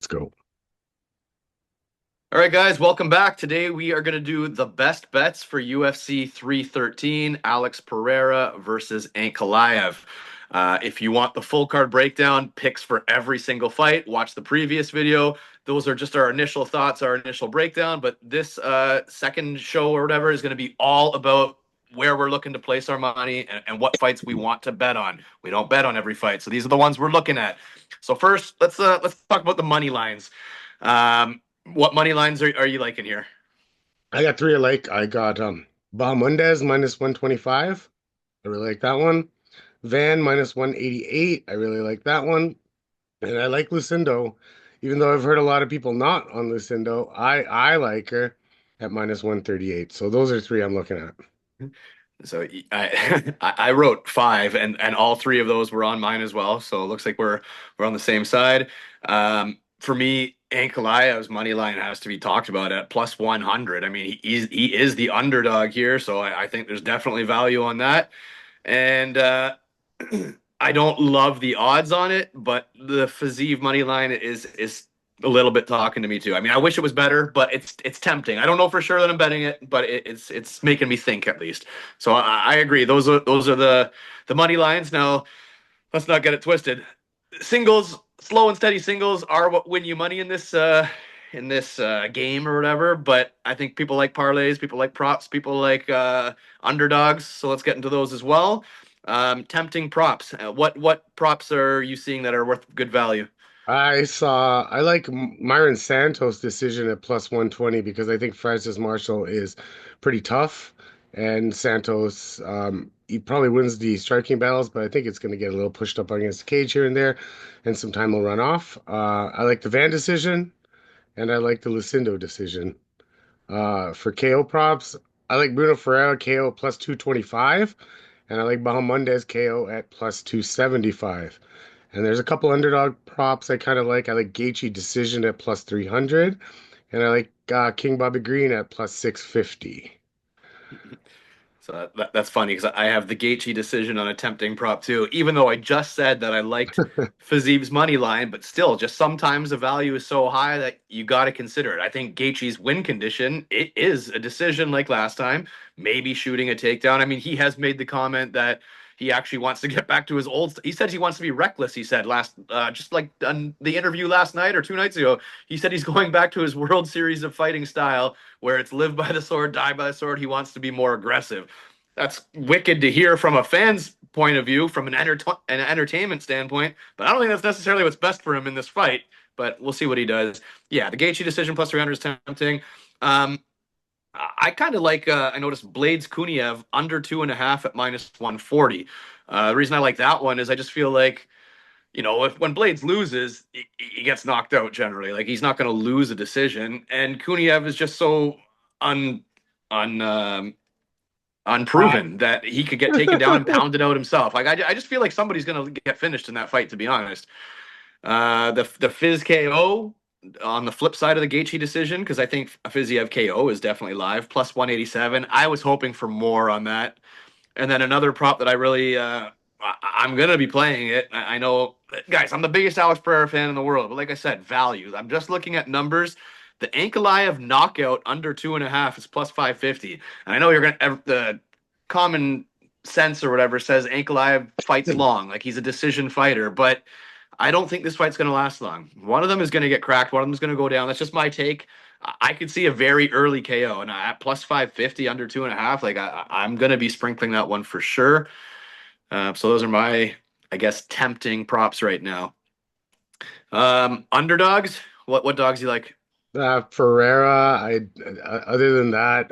Let's go. All right, guys, welcome back. Today we are going to do the best bets for UFC 313, Alex Pereira versus Ankalaev. If you want the full card breakdown, picks for every single fight, watch the previous video. Those are just our initial thoughts, our initial breakdown. But this second show or whatever is going to be all about where we're looking to place our money and what fights we want to bet on. We don't bet on every fight, so these are the ones we're looking at. So first, let's talk about the money lines. What money lines are you liking here? I got three alike. I got Bahamundes minus 125. I really like that one. Van minus 188. I really like that one. And I like Lucindo. Even though I've heard a lot of people not on Lucindo, I like her at minus 138. So those are three I'm looking at. So I wrote five, and all three of those were on mine as well. So it looks like we're on the same side. For me, Ankalaev's money line has to be talked about at plus 100. I mean, he is the underdog here, so I think there's definitely value on that. And I don't love the odds on it, but the Fazeev money line is a little bit talking to me too. I mean, I wish it was better, but it's tempting. I don't know for sure that I'm betting it, but it's making me think at least. So I agree. Those are the money lines. Now let's not get it twisted. Singles, slow and steady singles are what win you money in this game or whatever. But I think people like parlays, people like props, people like underdogs. So let's get into those as well. Tempting props. What props are you seeing that are worth good value? I like Myron Santos' decision at plus 120 because I think Francis Marshall is pretty tough. And Santos, he probably wins the striking battles, but I think it's going to get a little pushed up against the cage here and there, and some time will run off. I like the Van decision, and I like the Lucindo decision. For KO props, I like Bruno Ferreira KO plus 225, and I like Bahamondes KO at plus 275. And there's a couple underdog props I kind of like. I like Gaethje decision at plus 300, and I like King Bobby Green at plus 650. So that's funny because I have the Gaethje decision on a tempting prop too. Even though I just said that I liked Fizie's money line, but still, just sometimes the value is so high that you got to consider it. I think Gaethje's win condition it is a decision like last time, maybe shooting a takedown. I mean, he has made the comment that he actually wants to get back to his old. He said he wants to be reckless. He said last, just like on the interview last night or 2 nights ago, he said he's going back to his World Series of fighting style where it's live by the sword, die by the sword. He wants to be more aggressive. That's wicked to hear from a fan's point of view, from an entertainment standpoint. But I don't think that's necessarily what's best for him in this fight. But we'll see what he does. Yeah, the Gaethje decision plus 300 is tempting. Um, I kind of like. I noticed Blades Kuniev under 2.5 at minus 140. The reason I like that one is I just feel like if when Blades loses, he gets knocked out generally. Like he's not going to lose a decision, and Kuniev is just so un un Uh, unproven that he could get taken down and pounded out himself. Like I just feel like somebody's going to get finished in that fight. To be honest, the Fizz KO on the flip side of the Gaethje decision because I think a Fiziev KO is definitely live plus 187. I was hoping for more on that, and then another prop that I really I'm gonna be playing it. I know, guys. I'm the biggest Alex Pereira fan in the world, but like I said, values. I'm just looking at numbers. The Ankalaev knockout under 2.5 is plus 550, and I know you're gonna the common sense or whatever says Ankalaev fights long, like he's a decision fighter, but I don't think this fight's gonna last long. One of them is gonna get cracked. One of them is gonna go down. That's just my take. I could see a very early KO, and at plus 550 under 2.5, like I'm gonna be sprinkling that one for sure. So those are my, I guess, tempting props right now. Underdogs. What dogs you like? Ferreira, other than that,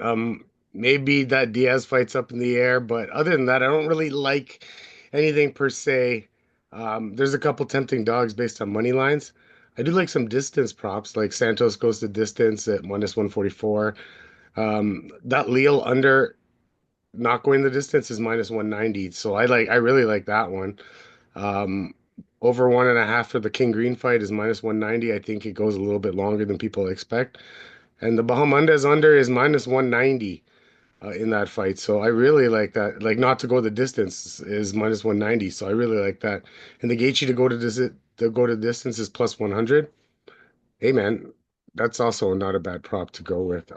maybe that Diaz fight's up in the air, but other than that, I don't really like anything per se. There's a couple tempting dogs based on money lines. I do like some distance props, like Santos goes to distance at minus 144. That Leal under not going the distance is minus 190. So I really like that one. Um, Over 1.5 for the King Green fight is minus 190. I think it goes a little bit longer than people expect. And the Bahamondes under is minus 190 in that fight. So I really like that. Like not to go the distance is minus 190. So I really like that. And the Gaethje to go to distance is plus 100. Hey man, that's also not a bad prop to go with.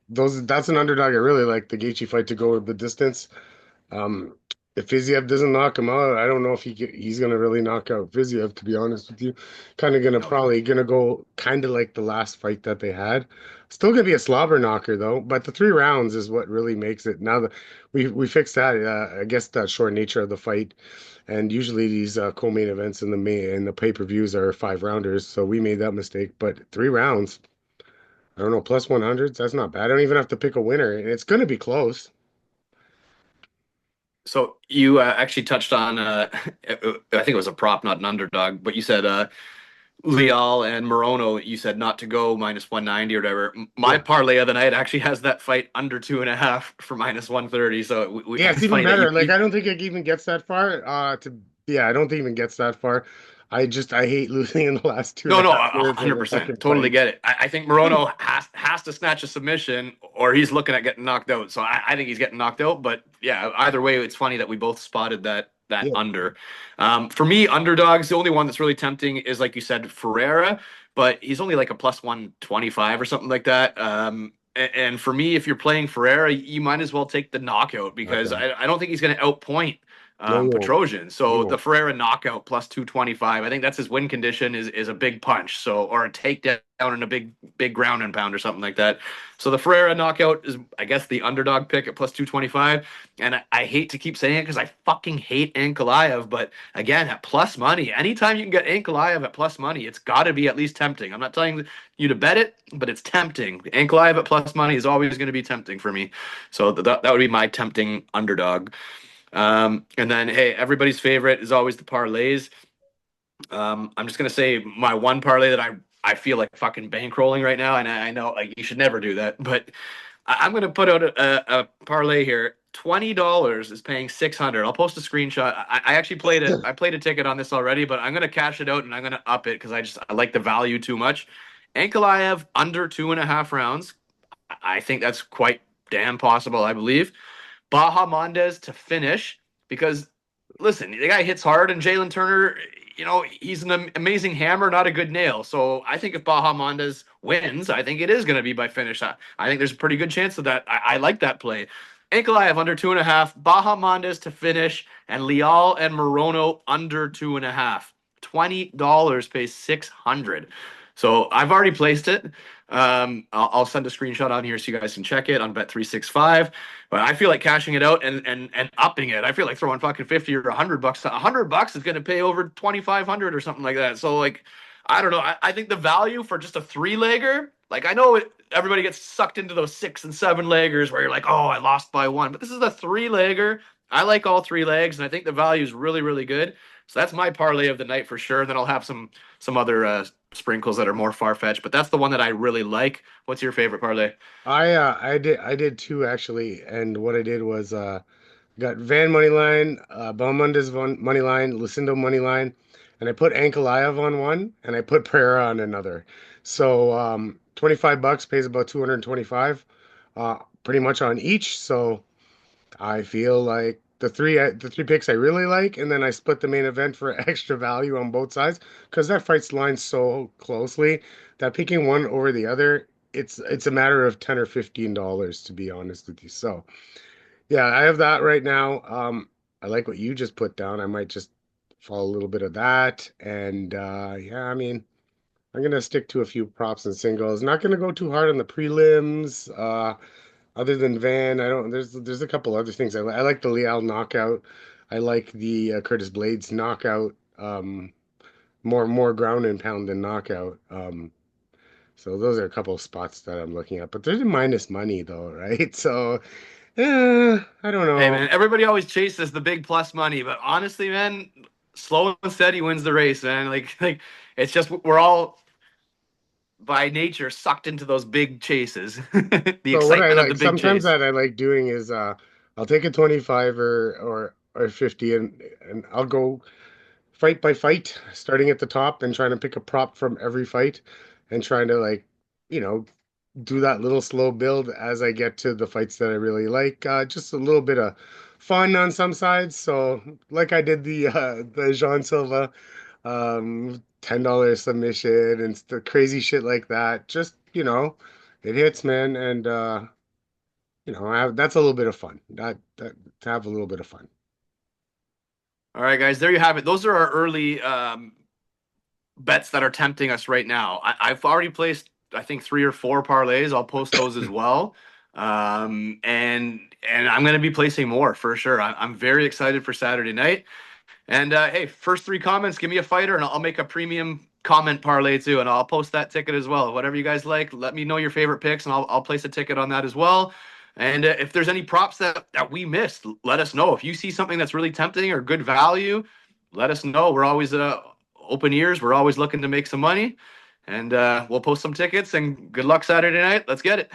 That's an underdog I really like, the Gaethje fight to go with the distance. Um, if Fiziev doesn't knock him out, I don't know if he's gonna really knock out Fiziev, to be honest with you. Kind of gonna No, probably gonna go kind of like the last fight that they had. Still gonna be a slobber knocker though, but the 3 rounds is what really makes it. Now that we fixed that, I guess that short nature of the fight, and usually these co-main events and the pay-per-views are 5 rounders, so we made that mistake. But 3 rounds, I don't know, plus 100s, that's not bad. I don't even have to pick a winner, and it's gonna be close. so you actually touched on I think it was a prop, not an underdog, but you said Leal and Morono, you said not to go minus 190 or whatever. My Yeah. parlay of the night actually has that fight under 2.5 for minus 130. So Yeah, it's it's even funny that better. Like you I don't think it even gets that far. Yeah, I don't think it even gets that far. I hate losing in the last two and no, a no, half minutes of a 100%. fucking Totally fight. get it. I think Morono has to snatch a submission or he's looking at getting knocked out. So I think he's getting knocked out. But yeah, either way, it's funny that we both spotted that Yeah, under. For me, underdogs, the only one that's really tempting is like you said, Ferreira, but he's only like a plus 125 or something like that. And for me, if you're playing Ferreira, you might as well take the knockout because knockout. I don't think he's going to outpoint No, you won't. Petrosian. You So the won't. Ferreira knockout plus 225, I think that's his win condition is a big punch. So or a takedown and a big ground and pound or something like that. So the Ferreira knockout is I guess the underdog pick at plus 225. And I hate to keep saying it because I fucking hate Ankalaev, but again at plus money, anytime you can get Ankalaev at plus money, it's got to be at least tempting. I'm not telling you to bet it, but it's tempting. Ankalaev at plus money is always going to be tempting for me. So that would be my tempting underdog. And then, hey, everybody's favorite is always the parlays. I'm just gonna say my one parlay that I feel like fucking bankrolling right now, and I know like you should never do that, but I'm gonna put out a parlay here. $20 is paying 600. I'll post a screenshot. I actually played it. I played a ticket on this already, but I'm gonna cash it out and I'm gonna up it because I like the value too much. Ankalaev under 2.5 rounds. I think that's quite damn possible. I believe. Bahamondes to finish because listen, the guy hits hard, and Jalen Turner, he's an amazing hammer, not a good nail. So I think if Bahamondes wins, I think it is going to be by finish. I think there's a pretty good chance of that. I like that play. Ankalaev under 2.5, Bahamondes to finish, and Leal and Morono under 2.5. $20 pays 600. So I've already placed it. I'll send a screenshot on here so you guys can check it on Bet365. But I feel like cashing it out and upping it. I feel like throwing fucking 50 or $100. $100 is going to pay over 2,500 or something like that. So like, I don't know. I think the value for just a 3-legger, like I know everybody gets sucked into those 6 and 7 leggers where you're like, oh, I lost by one. But this is a 3-legger. I like all 3 legs, and I think the value is really, really good. So that's my parlay of the night for sure. Then I'll have some other sprinkles that are more far fetched, but that's the one that I really like. What's your favorite parlay? I did two actually, and what I did was got Van money line, money line, Lucindo money line, and I put Ankalaev on one, and I put Pereira on another. So $25 pays about 225, pretty much on each. So I feel like the three picks I really like, and then I split the main event for extra value on both sides because that fight's lined so closely that picking one over the other, it's a matter of $10 or $15 to be honest with you. So yeah, I have that right now. I like what you just put down. I might just follow a little bit of that, and yeah, I mean, I'm gonna stick to a few props and singles. Not gonna go too hard on the prelims. Other than Van, I don't. There's a couple other things I like the Leal knockout. I like the Curtis Blades knockout. More ground and pound than knockout. So those are a couple of spots that I'm looking at. But they're minus money though, right? So I don't Hey know. man, everybody always chases the big plus money, but honestly, man, slow and steady wins the race, man. Like it's just we're all by nature sucked into those big chases. The So what I excitement of the like big sometimes chase. that I like doing is I'll take a 25 or 50 and I'll go fight by fight, starting at the top and trying to pick a prop from every fight and trying to like, you know, do that little slow build as I get to the fights that I really like. Just a little bit of fun on some sides. So like I did the Jean Silva $10 submission and crazy shit like that. Just, it hits, man. And, that's a little bit of fun. That to have a little bit of fun. All right, guys, there you have it. Those are our early bets that are tempting us right now. I've already placed, I think, 3 or 4 parlays. I'll post those as well. And I'm going to be placing more for sure. I'm very excited for Saturday night. And hey, first 3 comments, give me a fighter, and I'll make a premium comment parlay too, and I'll post that ticket as well. Whatever you guys like, let me know your favorite picks, and I'll place a ticket on that as well. And if there's any props that we missed, let us know. If you see something that's really tempting or good value, let us know. We're always open ears. We're always looking to make some money, and we'll post some tickets. And good luck Saturday night. Let's get it.